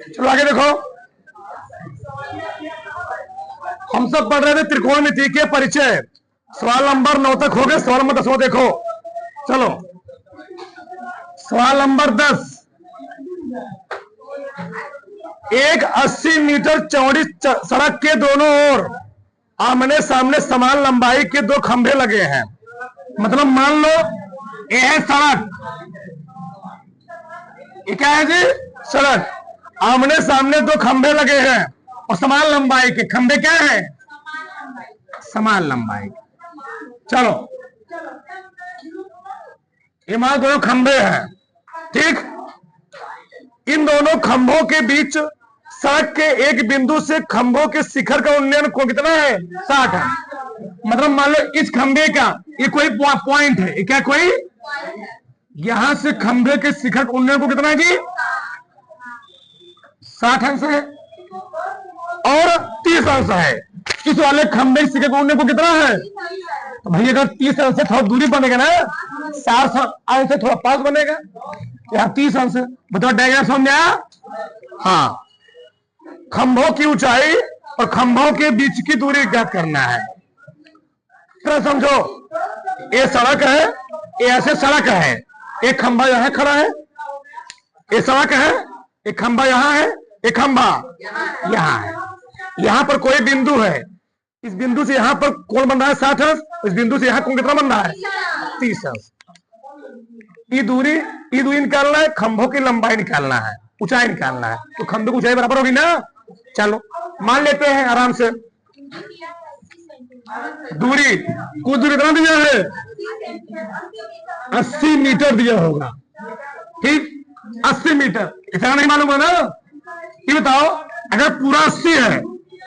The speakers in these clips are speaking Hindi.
चलो आगे देखो, हम सब पढ़ रहे थे त्रिकोणमिति के परिचय। सवाल नंबर 9 तक हो गए, सवाल नंबर 10 देखो। चलो सवाल नंबर 10, एक 80 मीटर चौड़ी सड़क के दोनों ओर आमने सामने समान लंबाई के दो खंभे लगे हैं। मतलब मान लो ये है सड़क, ये क्या है जी, सड़क, आमने सामने दो खंभे लगे हैं और समान लंबाई के। खंभे क्या है, समान लंबाई। चलो ये मान दोनों खंभे हैं, ठीक। इन दोनों खंभों के बीच सड़क के एक बिंदु से खंभों के शिखर का उन्नयन को कितना है, 60 है। मतलब मान लो इस खंभे का ये कोई पॉइंट है, ये क्या कोई, यहां से खंभे के शिखर का उन्नयन को कितना है जी, 60 अंश है और 30 अंश है। इस वाले खंभे के शिखर का उन्नयन को कितना है, तो भाई अगर 30 अंश से थोड़ा दूरी बनेगा ना, 60 अंश से थोड़ा पास बनेगा, यहाँ 30 अंश है। बताओ डायग्राम समझ में आया। हाँ, खंभों की ऊंचाई और खंभों के बीच की दूरी ज्ञात करना है। तो समझो ये सड़क है, ये ऐसे सड़क है, एक खंभा यहां खड़ा है, ये सड़क है, एक खंभा यहां है, एक खंभा यहां है। यहां पर कोई बिंदु है, इस बिंदु से यहां पर कोण बन रहा है 60 अंश, इस बिंदु से यहां कोण कितना बन रहा है, 30 अंश। ये दूरी निकालना है, खंभों की लंबाई निकालना है, ऊंचाई निकालना है। तो खंभे की ऊंचाई बराबर होगी ना। चलो मान लेते हैं आराम से, दूरी, कुछ दूरी कितना दिया है, 80 मीटर दिया होगा, ठीक। 80 मीटर, इतना नहीं मालूम है ना। ये बताओ अगर पूरा 80 है,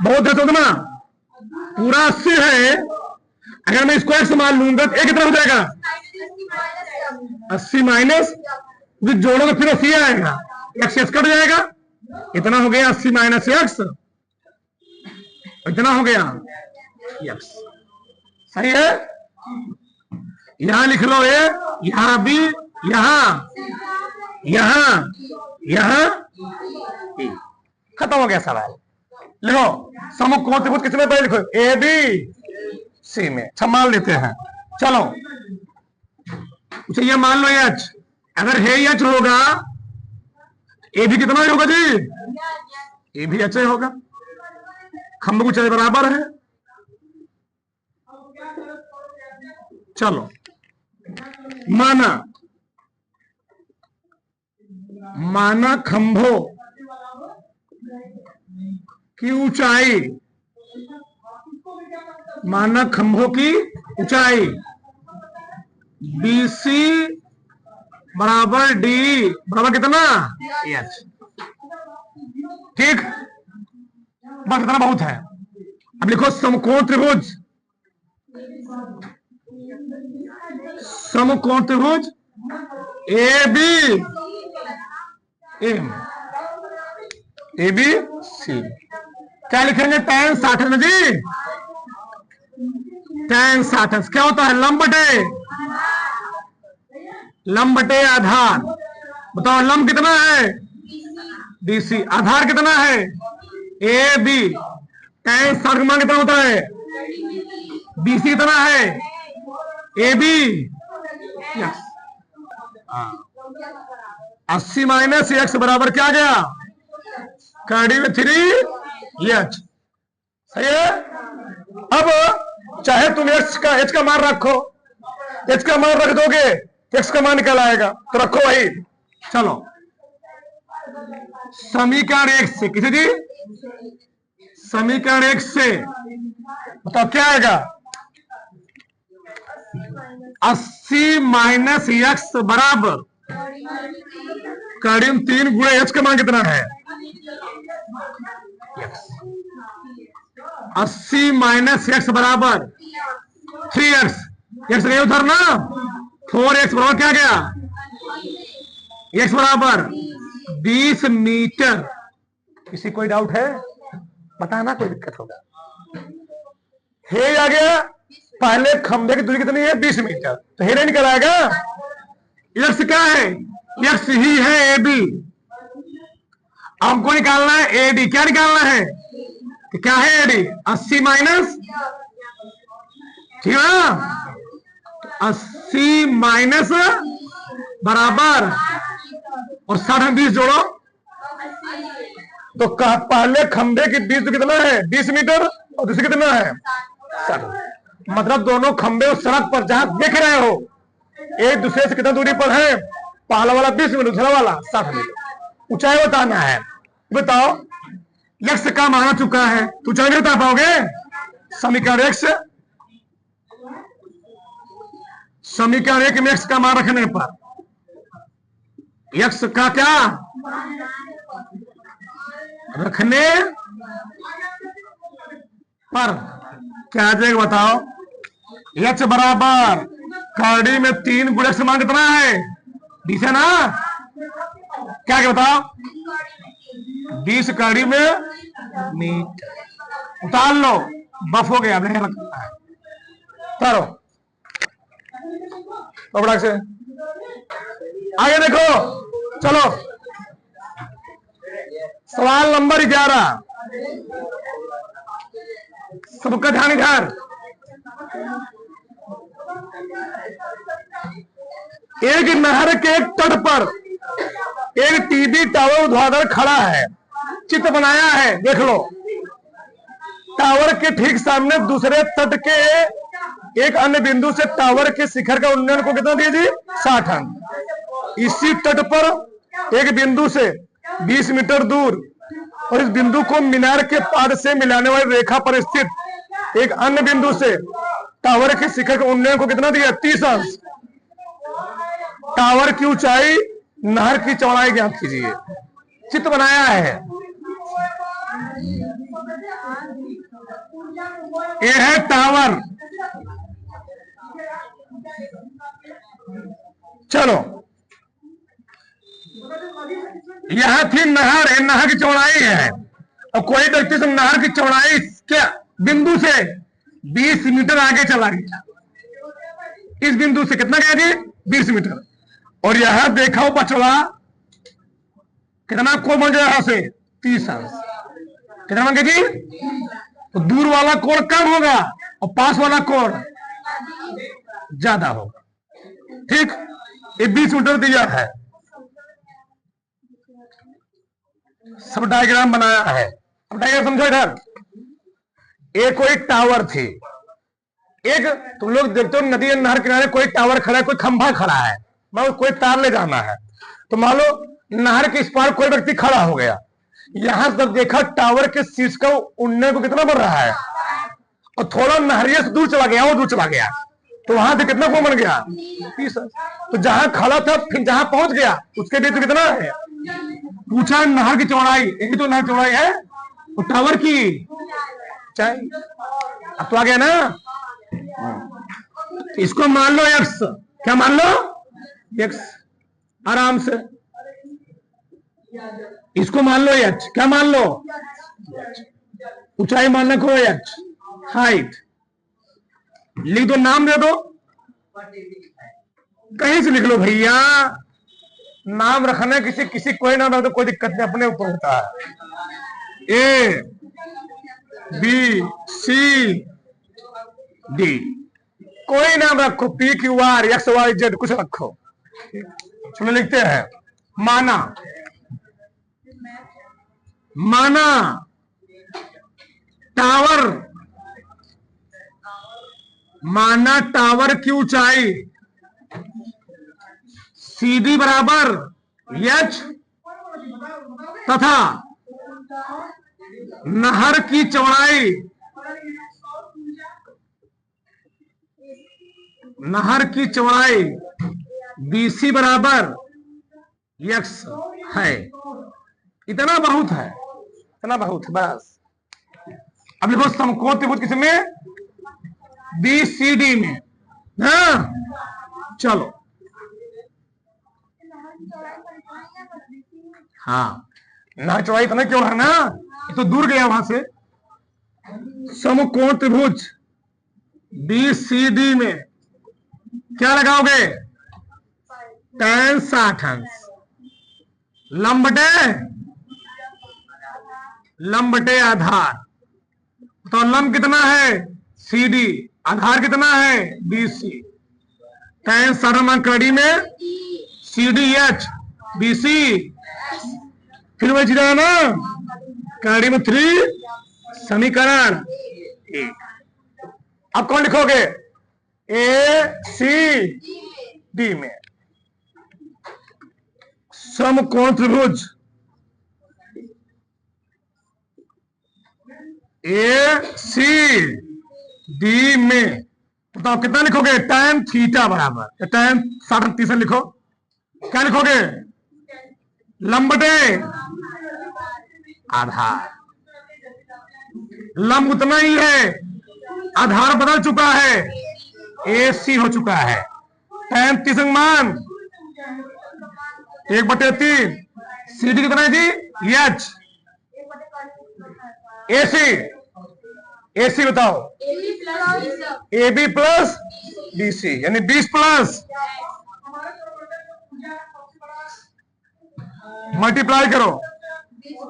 बहुत है तो ना, पूरा 80 है, अगर मैं इसको x मान लूंगा तो कितना हो जाएगा, 80 माइनस, जोड़ो तो फिर 80 आएगा, x कट जाएगा, इतना हो गया 80 माइनस x, इतना हो गया x। सही है, यहां लिख लो ये, यहां भी, यहां खत्म हो गया सवाल। लिखो समूह कोण त्रिभुज किसमें, पहले लिखो ए बी सी में। अच्छा मान लेते हैं, चलो ये मान लो एच, अगर है एच होगा, ए भी कितना होगा जी, ए भी एच होगा, खंभ की ऊंचाई बराबर है। चलो माना खंभों की ऊंचाई, माना खंभों की ऊंचाई BC बराबर D बराबर कितना, H, ठीक। बस इतना बहुत है। अब लिखो समकोण त्रिभुज, समकोण त्रिभुज ABC। क्या लिखेंगे, tan 60 जी, tan 60 क्या होता है, लंब बटे आधार। बताओ लंब कितना है, BC, आधार कितना है, AB, tan 60 मान कितना होता है, BC कितना है, AB, 80 माइनस x बराबर क्या गया, कड़ी में 3h। सही है। अब चाहे तुम h का मान रखो, h का मान रख दोगे x का मान निकल आएगा, तो रखो वही। चलो समीकरण 1 से, किसी जी, समीकरण 1 से बताओ क्या आएगा, 80 माइनस x बराबर कड़ी में 3 गुणे h का मान कितना है, 80 माइनस x बराबर 3x, x गए उधर ना, 4x बराबर क्या गया, x बराबर 20 मीटर। किसी कोई डाउट है, बताना, कोई दिक्कत होगा। हे आ गया, पहले खंभे की दूरी कितनी है, 20 मीटर, तो हे निकल आएगा। x क्या है, x ही है AB, हमको निकालना है एडी। क्या निकालना है कि क्या है एडी? 80 माइनस, ठीक है ना, 80 माइनस बराबर और 60 20 जोड़ो तो पहले खंबे की बीच तो कितना है 20 मीटर और दूसरी कितना है 60। मतलब दोनों खंबे उस सड़क पर जहां देख रहे हो एक दूसरे से कितना दूरी पर है, पहला वाला 20 मीटर दूसरा वाला 60 मीटर। ऊंचाई बताना है। बताओ यक्स का मान आ चुका है तो ऊंचाई नहीं बता पाओगे। समीकरण एक्स, समीकरण एक में एक्स का मान रखने पर यक्स का क्या रखने पर क्या आ जाएगा बताओ। यक्स बराबर कड़ी में 3 गुणे एक्स मान कितना है 20 है ना। क्या क्या बताओ 20 कड़ी में मीट उतार लो, बफ हो गया नहीं लगता है। उतारो पकड़ा से आगे देखो। चलो सवाल नंबर 11, सबका ध्यान इधर। एक नहर के तट पर एक टीवी टावर ऊर्ध्वाधर खड़ा है, चित्र बनाया है, देख लो। टावर के ठीक सामने दूसरे तट के एक अन्य बिंदु से टावर के शिखर का उन्नयन को कितना दीजिए 60 अंक। इसी तट पर एक बिंदु से 20 मीटर दूर और इस बिंदु को मीनार के पाद से मिलाने वाली रेखा पर स्थित एक अन्य बिंदु से टावर के शिखर के उन्नयन को कितना दिया 30 अंश। टावर की ऊंचाई नहर की चौड़ाई ज्ञात कीजिए। चित्र बनाया है, यह है टावर। चलो यहां थी नहर, नहर की चौड़ाई है और कोई व्यक्ति से नहर की चौड़ाई क्या बिंदु से 20 मीटर आगे चला गया। इस बिंदु से कितना गया जी 20 मीटर और यहां देखा हो पछवा कितना कोण बन गया यहां से 30 अंश। कितना बन गया जी? तो दूर वाला कोण कम होगा और पास वाला कोण ज्यादा होगा। ठीक, ये 20 मीटर दिया है, सब डायग्राम बनाया है। अब डायग्राम समझो इधर। एक कोई टावर थी, एक तुम लोग देखते हो नदी नहर किनारे कोई टावर खड़ा है, कोई खंभा खड़ा है, मान लो कोई तार ले जाना है तो मान लो नहर के इस पार कोई व्यक्ति खड़ा हो गया, यहां तक देखा टावर के शीर्ष का उड़ने को कितना बढ़ रहा है और थोड़ा नहरिया से दूर चला गया, वो दूर चला गया तो वहां से कितना को बन गया 30। तो जहां खड़ा था फिर जहां पहुंच गया उसके बीच कितना है। पूछा नहर की चौड़ाई, यही तो नहर चौड़ाई है और टावर की ऊंचाई। अब तो आ गया ना। इसको मान लो एक्स, क्या मान लो एक्स आराम से। इसको मान लो एच, क्या मान लो ऊंचाई मानना को एच, हाइट लिख दो, नाम दे दो, कहीं से लिख लो भैया, नाम रखना किसी किसी कोई नाम रख दो कोई दिक्कत नहीं, अपने ऊपर होता है। ए बी सी डी कोई नाम रखो, P Q R X Y Z कुछ रखो। चलो लिखते हैं माना, माना टावर, माना टावर की ऊंचाई सीधी बराबर एच तथा नहर की चौड़ाई, नहर की चौड़ाई बीसी बराबर एक्स है। इतना बहुत है, इतना बहुत है बस। अब लिखो समकोण त्रिभुज किसमें बीसीडी में। हाँ चलो, हाँ नहर चौड़ाई इतना क्यों है ना, ये तो दूर गया वहां से। समकोण त्रिभुज बीसीडी में क्या लगाओगे tan 60 अंश, लंब डे लंब बटे आधार। तो लंब कितना है CD, आधार कितना है BC। tan 60 कड़ी में CDH BC, फिर वही चीज है ना, कड़ी में 3 समीकरण 1। अब कौन लिखोगे ACD में समकोण त्रिभुज ACD में बताओ कितना लिखोगे, tan थीटा बराबर tan 60 लिखो। क्या लिखोगे, लंब बटे आधार। लंब उतना ही है, आधार बदल चुका है, AC हो चुका है। tan 30 मान 1/3। CD कितना है जी H। AC बताओ AB प्लस BC यानी 20 प्लस मल्टीप्लाई करो,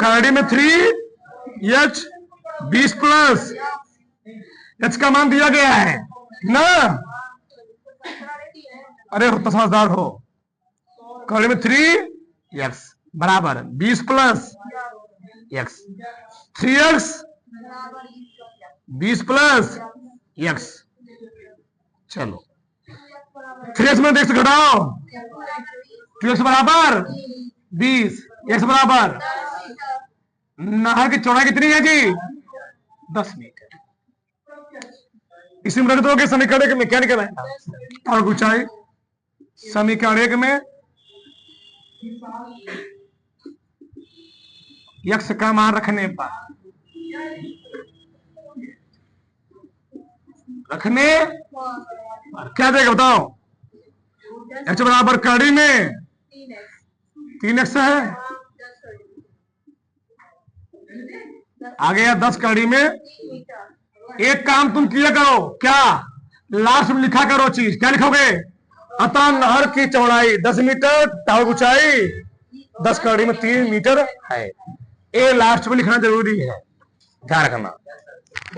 कड़ी में 3H 20 प्लस H का मान दिया गया है ना। अरे हो तो समझदार हो, कड़ी में 3x बराबर 20 plus x, 3x 20 plus x। चलो 3x में देख से घटाओ, 2x बराबर 20, x बराबर, नहर की चौड़ाई कितनी है जी 10 मीटर। इसी में रख दोगे समीकरण में क्या निकल आएगा, और ऊंचाई समीकरण 1 में x का मान रखने पर क्या देगा बताओ, x बराबर कड़ी में 3x है, आ गया 10 कड़ी में। एक काम तुम किया करो, क्या लास्ट में लिखा करो चीज, क्या लिखोगे, अतः नहर की चौड़ाई 10 मीटर, टावर ऊंचाई 10 कड़ी में 3 मीटर है। ये लास्ट में लिखना जरूरी है, ध्यान रखना।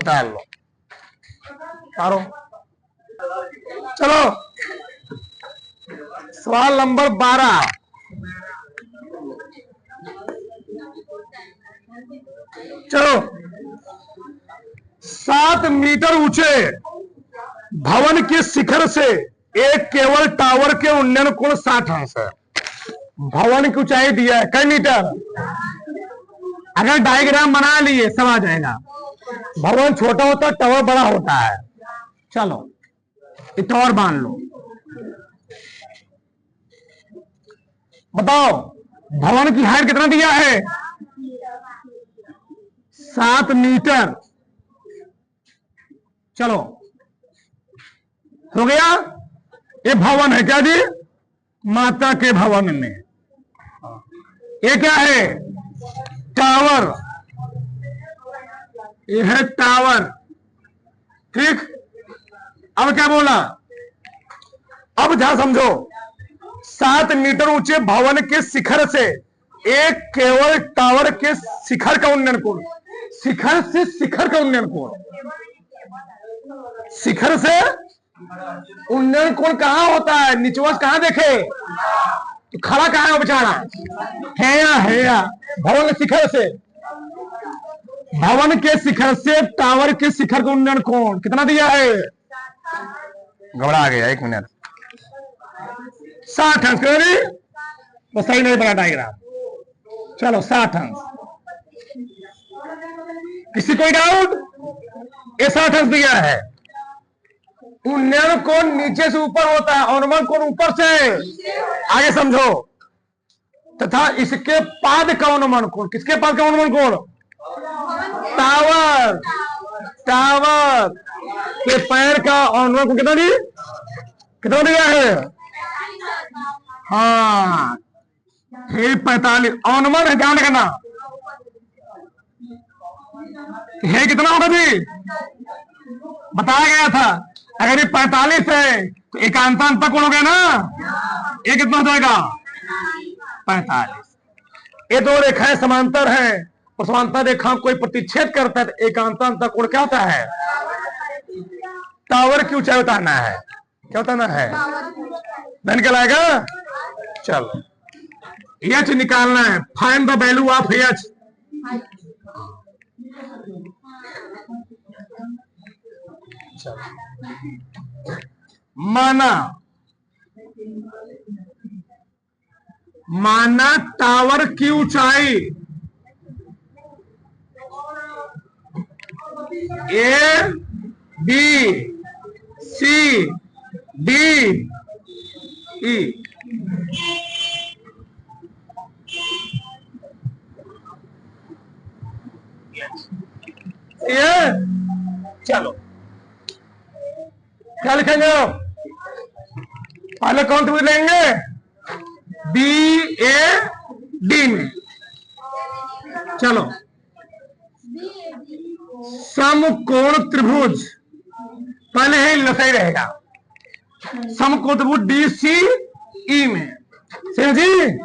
डाल लो तारो। चलो सवाल नंबर 12। चलो 7 मीटर ऊंचे भवन के शिखर से एक केवल टावर के उन्नयन कोण 60 अंश है। भवन की ऊंचाई दिया है कई मीटर, अगर डायग्राम बना लिए सब आ जाएगा। भवन छोटा होता है, टावर बड़ा होता है। चलो टावर बांध लो, बताओ भवन की हाइट कितना दिया है 7 मीटर। चलो हो गया, ये भवन है क्या जी, माता के भवन में। ये क्या है टावर, ये है टावर, ठीक। अब क्या बोला, अब ध्यान समझो, 7 मीटर ऊंचे भवन के शिखर से एक केवल टावर के शिखर का उन्नयन कोण, शिखर से शिखर का उन्नयन कोण, शिखर से उन्नयन कोण कहां होता है, निचवास कहां देखे, तो खड़ा कहां है बेचारा, है या भवन के शिखर से, भवन के शिखर से टावर के शिखर का उन्नयन कोण कितना दिया है, घबरा गया 1 मिनट, 60 अंश। वो सही नहीं बना डायग्राम, चलो 60 अंश। किसी कोई डाउट, ये 60 अंश दिया है। उन्नयन कोण नीचे से ऊपर होता है, अनुमान कोण ऊपर से, आगे समझो। तथा इसके पाद का अनुमान कोण, किसके पाद का अनुमान कोण, टावर, टावर के पैर का अनुमान कोण कितना दी, कितना दिया है, हाँ 45 अनुमान है, ध्यान रखना है कितना होगा जी, बताया गया था। अगर ये 45 है तो एकांता अंतर कोण हो गया ना, ये कितना हो जाएगा 45। ये दो रेखाएं समांतर हैं, और समांतर रेखा कोई प्रतिच्छेद करता है तो एकांतर अंतःकोण क्या होता है? टावर की ऊंचाई बताना है। क्या बताना है? धन कहलाएगा। चलो एच निकालना है। Find the value of H. माना टावर की ऊंचाई A B C D E. ये चलो क्या लिखेंगे? पहले कौन त्रिभुज लेंगे? बी ए डी में। चलो समकोण त्रिभुज पहले ही सही रहेगा। समकोण त्रिभुज डी सी ई में। सही जी।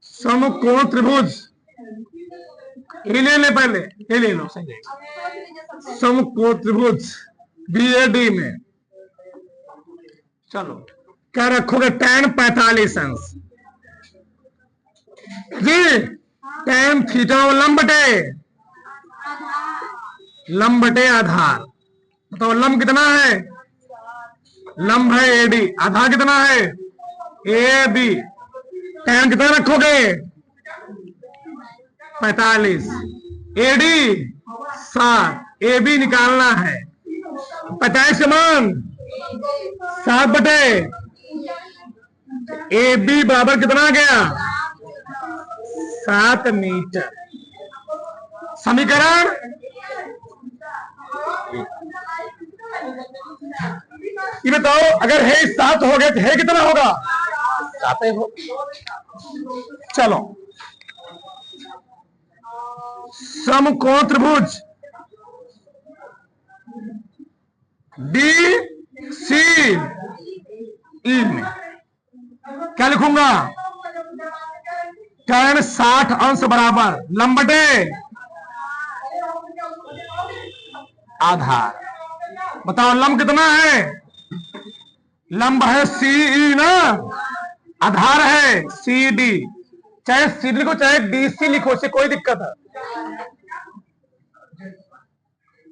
समकोण त्रिभुज ये ले ले, पहले ये ले लो। सही रहेगा। समकोण त्रिभुज बी ए डी में। चलो क्या रखोगे? tan 45 अंश जी। tan थीटा और लंबटे आधार। बताओ लंब कितना है? लंब है एडी, आधार कितना है? A B. tan कितना रखोगे? 45। एडी 7। ए बी निकालना है। 45 के मान 7 बटे ए बी बराबर कितना गया? 7 मीटर। समीकरण ये बताओ, अगर है 7 हो गया तो है कितना होगा? 7 ही होगा। चलो समकोण त्रिभुज डी सी ई में क्या लिखूंगा? tan 60 अंश बराबर लंबटे आधार। बताओ लंब कितना है? लंब है सी ई ना, आधार है सी डी। चाहे सी डी लिखो चाहे डी सी लिखो, इससे कोई दिक्कत है।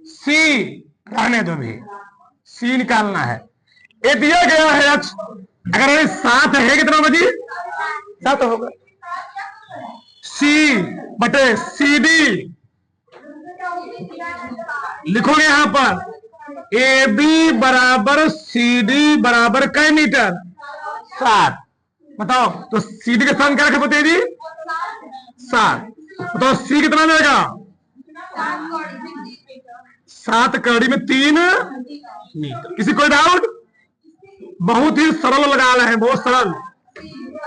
सी रहने दो भी, सी निकालना है। ये दिया गया है एच। अगर ये 7 है कितना बजी? 7 होगा। सी बटे सी डी लिखोगे यहां पर। ए बी बराबर सी डी बराबर कै मीटर? 7। बताओ तो सी डी के स्थान क्या रखे जी? 7। बताओ सी कितना देगा? 7 कड़ी में 3 मीटर। किसी कोई डाउट? बहुत ही सरल लगा रहे हैं, बहुत सरल।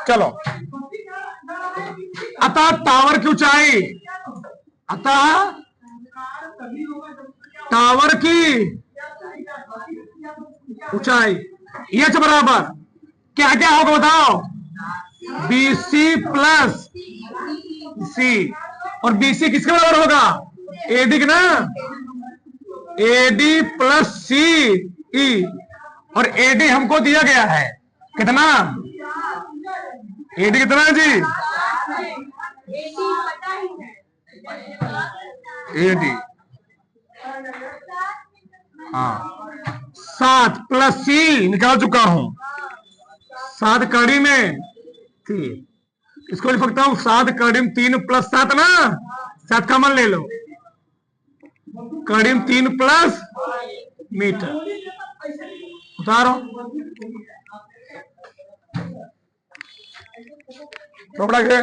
चलो अतः टावर की ऊंचाई, अतः टावर की ऊंचाई एच बराबर क्या क्या होगा बताओ? BC प्लस सी। और BC किसके बराबर होगा? AD के ना, AD प्लस सी ई। और AD हमको दिया गया है कितना? AD कितना है जी? AD हाँ 7 प्लस सी निकाल चुका हूं। 7 कड़ी में 3, इसको लिख सकता हूं 7 कड़ी में 3 प्लस 7 ना, 7 का मान ले लो। कड़ी में 3 प्लस मीटर उतारो। टोकरा के